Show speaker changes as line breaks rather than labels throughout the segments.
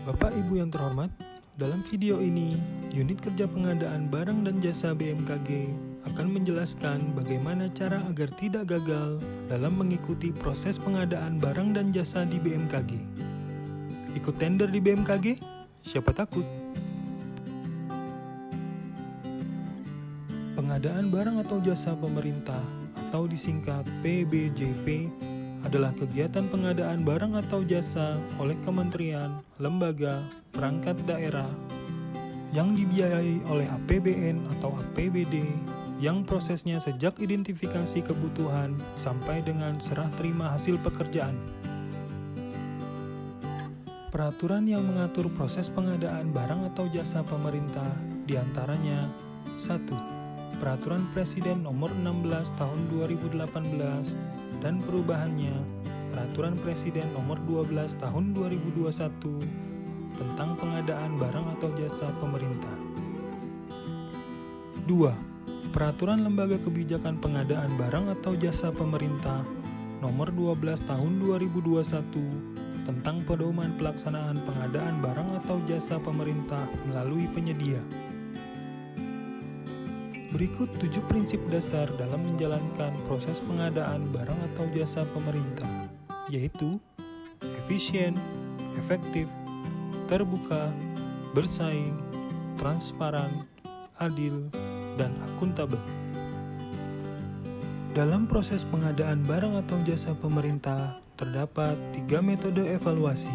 Bapak Ibu yang terhormat, dalam video ini, unit kerja pengadaan barang dan jasa BMKG akan menjelaskan bagaimana cara agar tidak gagal dalam mengikuti proses pengadaan barang dan jasa di BMKG. Ikut tender di BMKG? Siapa takut? Pengadaan barang atau jasa pemerintah atau disingkat PBJP adalah kegiatan pengadaan barang atau jasa oleh kementerian, lembaga, perangkat daerah yang dibiayai oleh APBN atau APBD yang prosesnya sejak identifikasi kebutuhan sampai dengan serah terima hasil pekerjaan. Peraturan yang mengatur proses pengadaan barang atau jasa pemerintah diantaranya 1. Peraturan Presiden Nomor 16 Tahun 2018 dan perubahannya Peraturan Presiden Nomor 12 Tahun 2021 tentang pengadaan barang atau jasa pemerintah. 2. Peraturan Lembaga Kebijakan Pengadaan Barang atau Jasa Pemerintah Nomor 12 Tahun 2021 tentang pedoman pelaksanaan pengadaan barang atau jasa pemerintah melalui penyedia. Berikut 7 prinsip dasar dalam menjalankan proses pengadaan barang atau jasa pemerintah, yaitu efisien, efektif, terbuka, bersaing, transparan, adil, dan akuntabel. Dalam proses pengadaan barang atau jasa pemerintah, terdapat 3 metode evaluasi.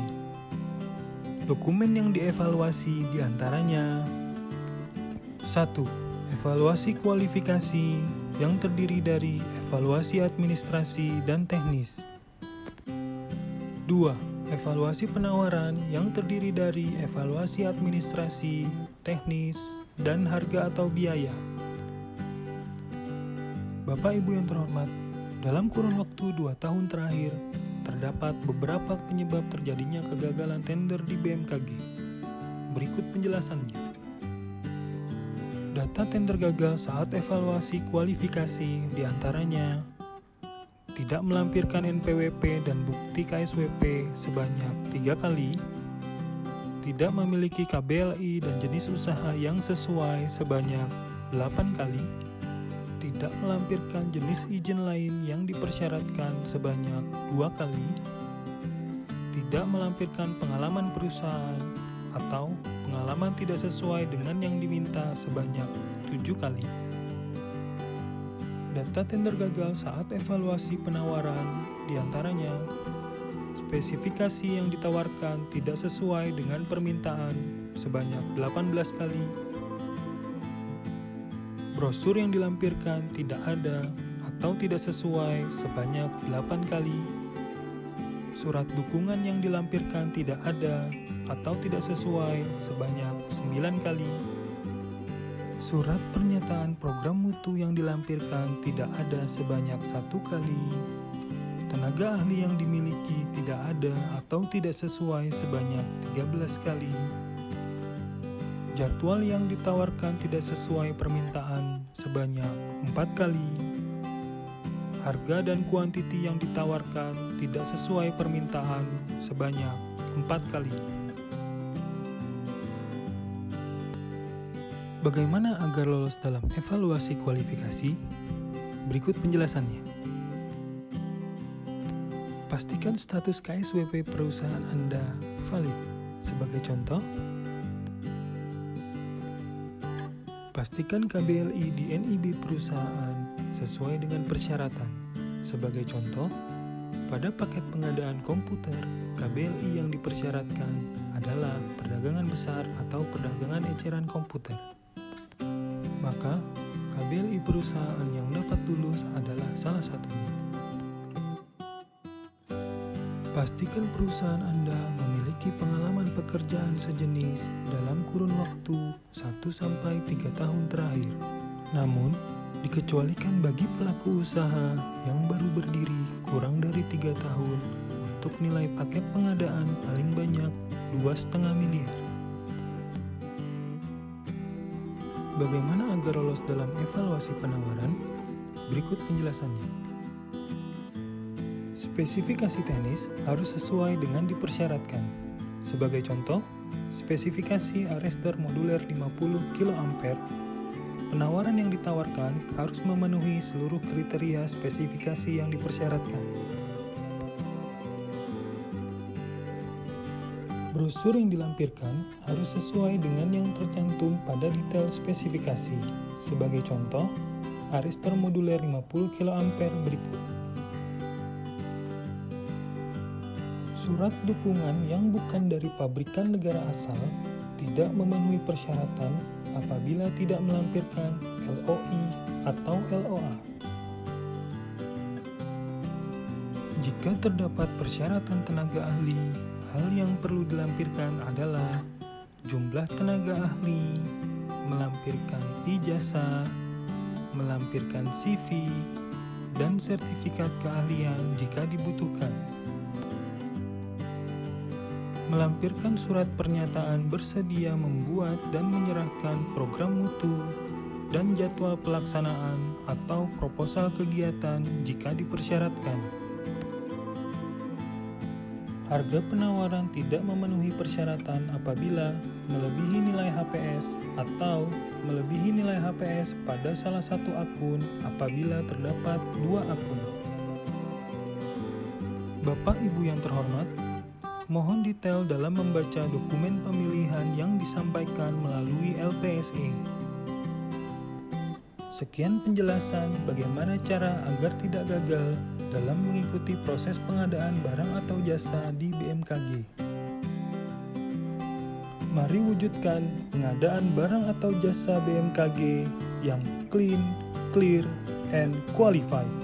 Dokumen yang dievaluasi diantaranya 1. Evaluasi kualifikasi yang terdiri dari evaluasi administrasi dan teknis. 2. Evaluasi penawaran yang terdiri dari evaluasi administrasi, teknis, dan harga atau biaya. Bapak Ibu yang terhormat, dalam kurun waktu 2 tahun terakhir, terdapat beberapa penyebab terjadinya kegagalan tender di BMKG. Berikut penjelasannya. Data tender gagal saat evaluasi kualifikasi diantaranya tidak melampirkan NPWP dan bukti KSWP sebanyak 3 kali, tidak memiliki KBLI dan jenis usaha yang sesuai sebanyak 8 kali, tidak melampirkan jenis izin lain yang dipersyaratkan sebanyak 2 kali, tidak melampirkan pengalaman perusahaan atau pengalaman tidak sesuai dengan yang diminta sebanyak 7 kali. Data tender gagal saat evaluasi penawaran diantaranya spesifikasi yang ditawarkan tidak sesuai dengan permintaan sebanyak 18 kali, brosur yang dilampirkan tidak ada atau tidak sesuai sebanyak 8 kali, surat dukungan yang dilampirkan tidak ada atau tidak sesuai sebanyak 9 kali, surat pernyataan program mutu yang dilampirkan tidak ada sebanyak 1 kali, tenaga ahli yang dimiliki tidak ada atau tidak sesuai sebanyak 13 kali, jadwal yang ditawarkan tidak sesuai permintaan sebanyak 4 kali, harga dan kuantiti yang ditawarkan tidak sesuai permintaan sebanyak 4 kali. Bagaimana agar lolos dalam evaluasi kualifikasi? Berikut penjelasannya. Pastikan status KSWP perusahaan Anda valid. Sebagai contoh, pastikan KBLI di NIB perusahaan sesuai dengan persyaratan. Sebagai contoh, pada paket pengadaan komputer, KBLI yang dipersyaratkan adalah perdagangan besar atau perdagangan eceran komputer. Maka, KBLI perusahaan yang dapat lulus adalah salah satunya. Pastikan perusahaan Anda memiliki pengalaman pekerjaan sejenis dalam kurun waktu 1-3 tahun terakhir. Namun, dikecualikan bagi pelaku usaha yang baru berdiri kurang dari 3 tahun untuk nilai paket pengadaan paling banyak 2,5 miliar. Bagaimana agar lolos dalam evaluasi penawaran? Berikut penjelasannya. Spesifikasi teknis harus sesuai dengan dipersyaratkan. Sebagai contoh, spesifikasi arrestor moduler 50 kA. Penawaran yang ditawarkan harus memenuhi seluruh kriteria spesifikasi yang dipersyaratkan. Brosur yang dilampirkan harus sesuai dengan yang tercantum pada detail spesifikasi. Sebagai contoh, arrestor moduler 50 kA berikut. Surat dukungan yang bukan dari pabrikan negara asal tidak memenuhi persyaratan apabila tidak melampirkan LOI atau LOA. Jika terdapat persyaratan tenaga ahli, hal yang perlu dilampirkan adalah jumlah tenaga ahli, melampirkan ijazah, melampirkan CV, dan sertifikat keahlian jika dibutuhkan. Melampirkan surat pernyataan bersedia membuat dan menyerahkan program mutu dan jadwal pelaksanaan atau proposal kegiatan jika dipersyaratkan. Harga penawaran tidak memenuhi persyaratan apabila melebihi nilai HPS atau melebihi nilai HPS pada salah satu akun apabila terdapat 2 akun. Bapak Ibu yang terhormat, mohon detail dalam membaca dokumen pemilihan yang disampaikan melalui LPSE. Sekian penjelasan bagaimana cara agar tidak gagal dalam mengikuti proses pengadaan barang atau jasa di BMKG. Mari wujudkan pengadaan barang atau jasa BMKG yang clean, clear, and qualified.